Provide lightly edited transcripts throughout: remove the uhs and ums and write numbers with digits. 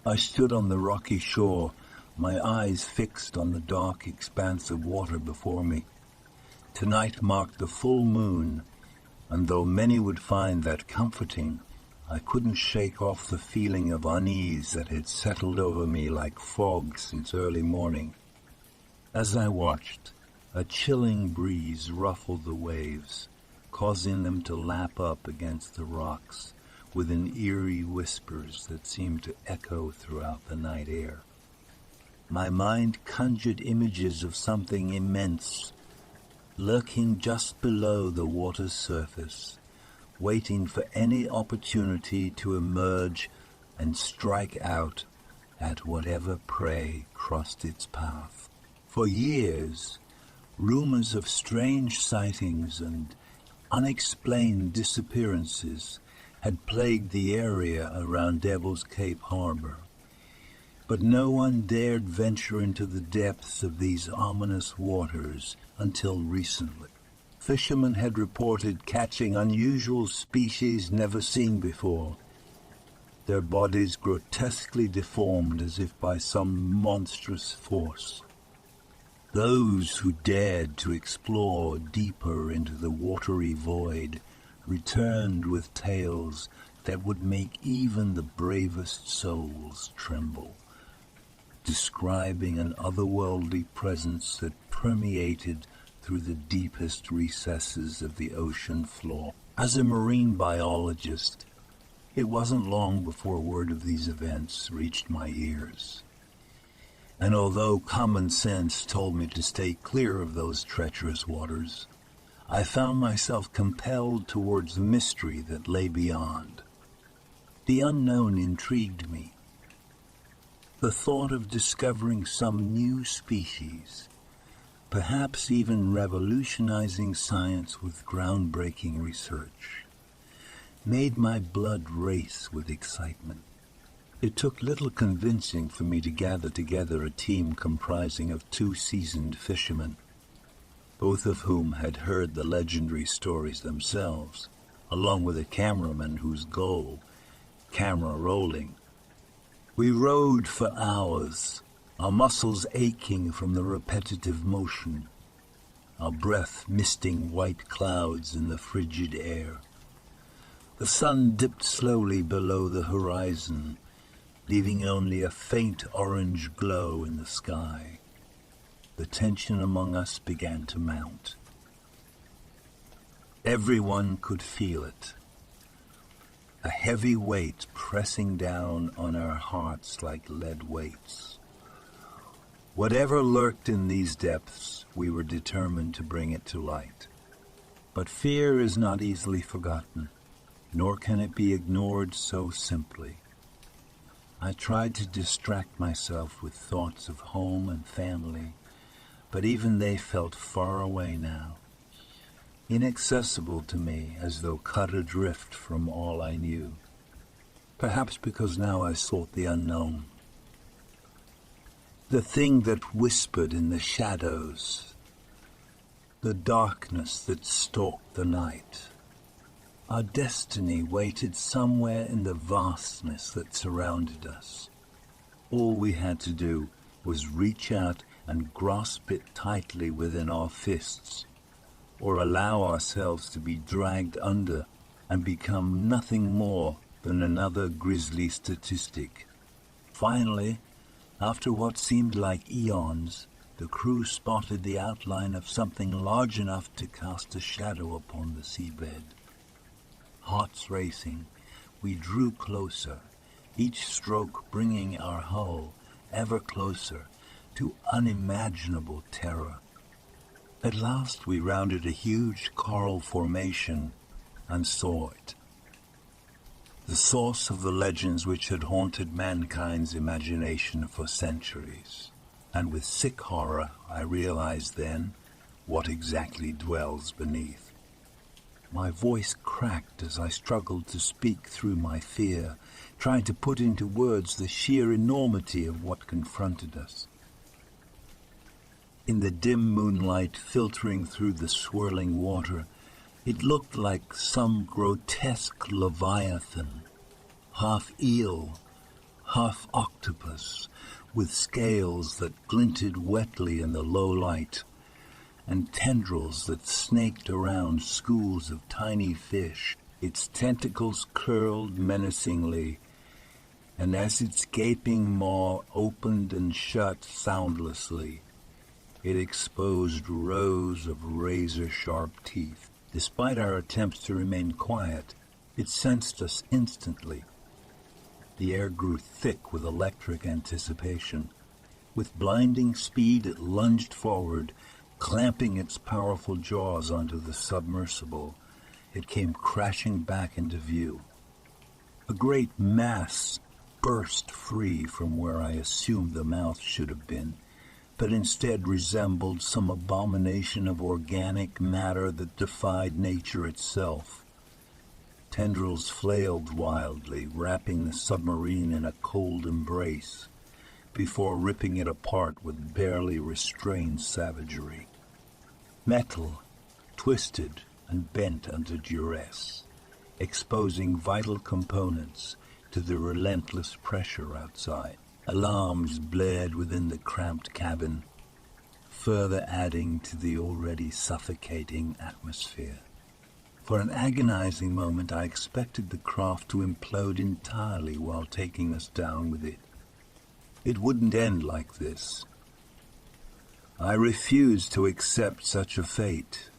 I stood on the rocky shore, my eyes fixed on the dark expanse of water before me. Tonight marked the full moon, and though many would find that comforting, I couldn't shake off the feeling of unease that had settled over me like fog since early morning. As I watched, a chilling breeze ruffled the waves, causing them to lap up against the rocks with an eerie whispers that seemed to echo throughout the night air. My mind conjured images of something immense, lurking just below the water's surface, waiting for any opportunity to emerge and strike out at whatever prey crossed its path. For years, rumors of strange sightings and unexplained disappearances had plagued the area around Devil's Cape Harbor, but no one dared venture into the depths of these ominous waters until recently. Fishermen had reported catching unusual species never seen before, their bodies grotesquely deformed as if by some monstrous force. Those who dared to explore deeper into the watery void returned with tales that would make even the bravest souls tremble, describing an otherworldly presence that permeated through the deepest recesses of the ocean floor. As a marine biologist, it wasn't long before word of these events reached my ears. And although common sense told me to stay clear of those treacherous waters, I found myself compelled towards the mystery that lay beyond. The unknown intrigued me. The thought of discovering some new species, perhaps even revolutionizing science with groundbreaking research, made my blood race with excitement. It took little convincing for me to gather together a team comprising of 2 seasoned fishermen, both of whom had heard the legendary stories themselves, along with a cameraman whose goal, camera rolling. We rowed for hours, our muscles aching from the repetitive motion, our breath misting white clouds in the frigid air. The sun dipped slowly below the horizon, leaving only a faint orange glow in the sky. The tension among us began to mount. Everyone could feel it, a heavy weight pressing down on our hearts like lead weights. Whatever lurked in these depths, we were determined to bring it to light. But fear is not easily forgotten, nor can it be ignored so simply. I tried to distract myself with thoughts of home and family, but even they felt far away now, inaccessible to me, as though cut adrift from all I knew. Perhaps because now I sought the unknown. The thing that whispered in the shadows, the darkness that stalked the night. Our destiny waited somewhere in the vastness that surrounded us. All we had to do was reach out and grasp it tightly within our fists, or allow ourselves to be dragged under and become nothing more than another grisly statistic. Finally, after what seemed like eons, the crew spotted the outline of something large enough to cast a shadow upon the seabed. Hearts racing, we drew closer, each stroke bringing our hull ever closer to unimaginable terror. At last we rounded a huge coral formation and saw it. The source of the legends which had haunted mankind's imagination for centuries. And with sick horror I realized then what exactly dwells beneath. My voice cracked as I struggled to speak through my fear, trying to put into words the sheer enormity of what confronted us. In the dim moonlight filtering through the swirling water, it looked like some grotesque leviathan, half eel, half octopus, with scales that glinted wetly in the low light, and tendrils that snaked around schools of tiny fish. Its tentacles curled menacingly, and as its gaping maw opened and shut soundlessly, it exposed rows of razor-sharp teeth. Despite our attempts to remain quiet, it sensed us instantly. The air grew thick with electric anticipation. With blinding speed, it lunged forward, clamping its powerful jaws onto the submersible. It came crashing back into view. A great mass burst free from where I assumed the mouth should have been, but instead resembled some abomination of organic matter that defied nature itself. Tendrils flailed wildly, wrapping the submarine in a cold embrace, before ripping it apart with barely restrained savagery. Metal twisted and bent under duress, exposing vital components to the relentless pressure outside. Alarms blared within the cramped cabin, further adding to the already suffocating atmosphere. For an agonizing moment, I expected the craft to implode entirely while taking us down with it. It wouldn't end like this. I refused to accept such a fate.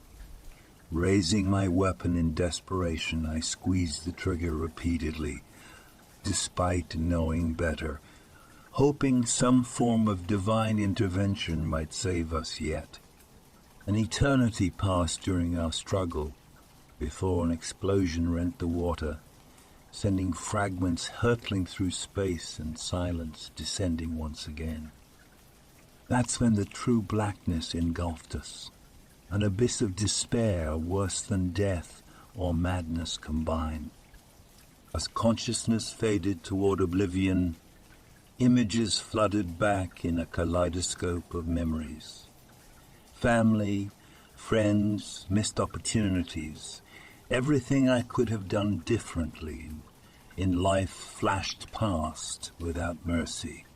Raising my weapon in desperation, I squeezed the trigger repeatedly, despite knowing better, hoping some form of divine intervention might save us yet. An eternity passed during our struggle, before an explosion rent the water, sending fragments hurtling through space and silence, descending once again. That's when the true blackness engulfed us, an abyss of despair worse than death or madness combined. As consciousness faded toward oblivion, images flooded back in a kaleidoscope of memories. Family, friends, missed opportunities, everything I could have done differently in life flashed past without mercy.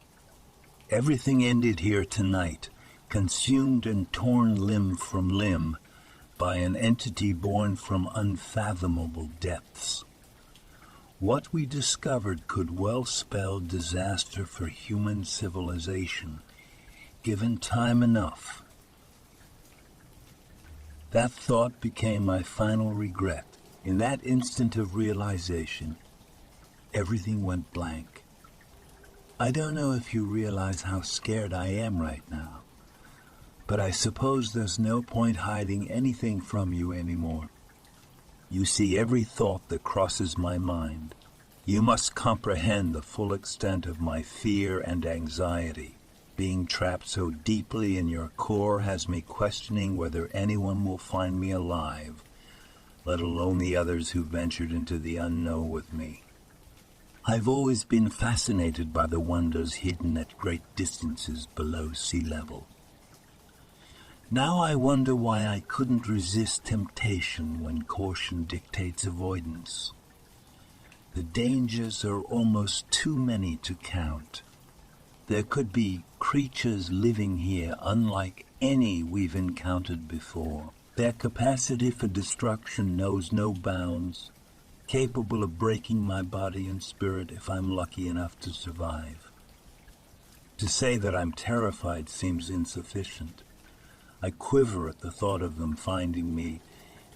Everything ended here tonight, consumed and torn limb from limb by an entity born from unfathomable depths. What we discovered could well spell disaster for human civilization, given time enough. That thought became my final regret. In that instant of realization, everything went blank. I don't know if you realize how scared I am right now, but I suppose there's no point hiding anything from you anymore. You see every thought that crosses my mind. You must comprehend the full extent of my fear and anxiety. Being trapped so deeply in your core has me questioning whether anyone will find me alive, let alone the others who ventured into the unknown with me. I've always been fascinated by the wonders hidden at great distances below sea level. Now I wonder why I couldn't resist temptation when caution dictates avoidance. The dangers are almost too many to count. There could be creatures living here unlike any we've encountered before. Their capacity for destruction knows no bounds, capable of breaking my body and spirit if I'm lucky enough to survive. To say that I'm terrified seems insufficient. I quiver at the thought of them finding me,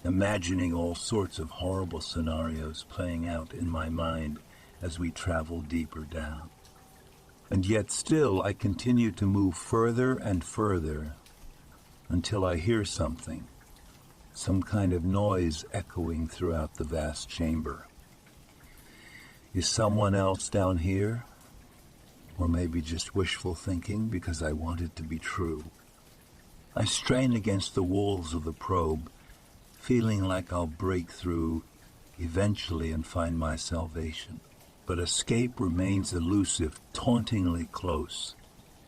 imagining all sorts of horrible scenarios playing out in my mind as we travel deeper down. And yet still I continue to move further and further until I hear something, some kind of noise echoing throughout the vast chamber. Is someone else down here? Or maybe just wishful thinking because I want it to be true. I strain against the walls of the probe, feeling like I'll break through eventually and find my salvation. But escape remains elusive, tauntingly close,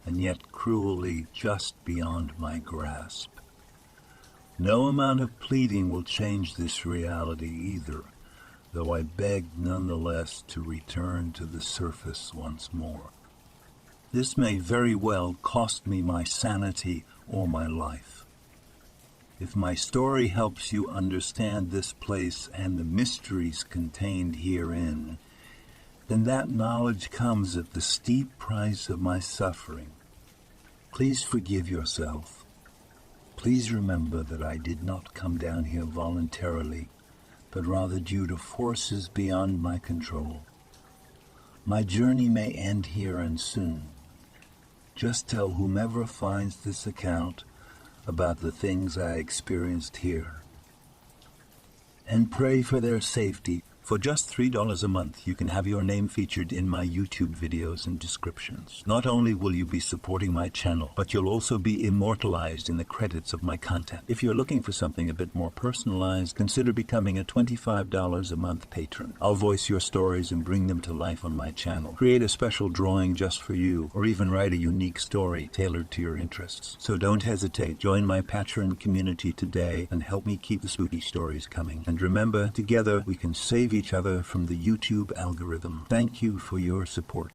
and yet cruelly just beyond my grasp. No amount of pleading will change this reality either. though I begged nonetheless to return to the surface once more. This may very well cost me my sanity or my life. If my story helps you understand this place and the mysteries contained herein, then that knowledge comes at the steep price of my suffering. Please forgive yourself. Please remember that I did not come down here voluntarily, but rather due to forces beyond my control. My journey may end here and soon. Just tell whomever finds this account about the things I experienced here, and pray for their safety. For just $3 a month, you can have your name featured in my YouTube videos and descriptions. Not only will you be supporting my channel, but you'll also be immortalized in the credits of my content. If you're looking for something a bit more personalized, consider becoming a $25 a month patron. I'll voice your stories and bring them to life on my channel. Create a special drawing just for you, or even write a unique story tailored to your interests. So don't hesitate. Join my patron community today and help me keep the spooky stories coming. And remember, together we can save each other from the YouTube algorithm. Thank you for your support.